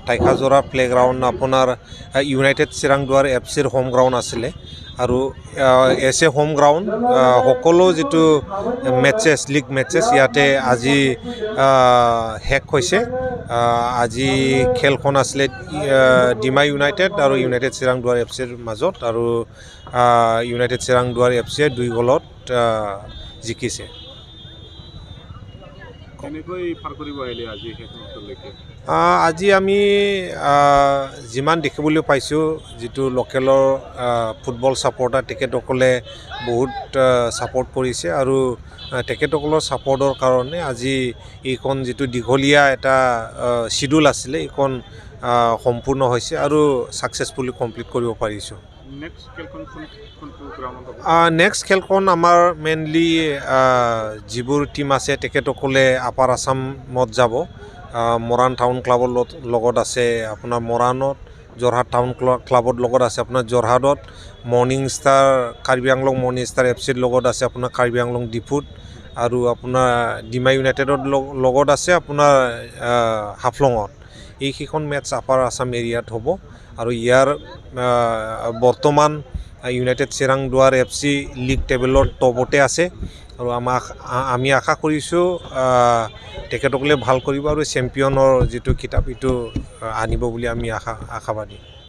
টাইখাজোৰা playground আপোনাৰ United Chirang দুৱাৰ এফচিৰ home ground আছিলে আৰু এছ এ হোম গ্ৰাউণ্ড সকলো যিটো মেটচেছ লিগ মেটচেছ ইয়াতে আজি শেষ হৈছে আজি খেলখন আছিলে ডিমা ইউনাইটেড আৰু ইউনাইটেড চিৰাং দুৱাৰ এফচিৰ মাজত আৰু ইউনাইটেড চিৰাং দুৱাৰ এফচিয়ে 2 গলত জিকিছে আজি আমি যিমান দেখিবলৈ পাইছোঁ যিটো লোকেলৰ ফুটবল ছাপৰ্টাৰ তেখেতসকলে বহুত ছাপৰ্ট কৰিছে আৰু তেখেতসকলৰ ছাপৰ্টৰ কাৰণে আজি এইখন যিটো দীঘলীয়া এটা শিডিউল আছিলে এইখন সম্পূৰ্ণ হৈছে আৰু ছাকচেছফুলি কমপ্লিট কৰিব পাৰিছোঁ নেক্সট খেলখন আমাৰ মেইনলি যিবোৰ টীম আছে তেখেতসকলে আপাৰ আছামত যাব মৰাণ টাউন ক্লাবৰ লগত আছে আপোনাৰ মৰাণত যোৰহাট টাউন ক্লাবৰ লগত আছে আপোনাৰ যোৰহাটত morning star Karbi Anglong morning star এফচিৰ লগত আছে আপোনাৰ কাৰ্বি আংলং ডিফুত আৰু আপোনাৰ ডিমা ইউনাইটেডৰ লগত আছে আপোনাৰ হাফলঙত এইকেইখন মেটচ আপাৰ আছাম এৰিয়াত হ'ব আৰু ইয়াৰ বৰ্তমান ইউনাইটেড চিৰাং দুৱাৰ এফচি লীগ টেবুলৰ টপতে আছে আৰু আমি আশা কৰিছোঁ তেখেতসকলে ভাল কৰিব আৰু চেম্পিয়নৰ যিটো কিতাপ এইটো আনিব বুলি আমি আশাবাদী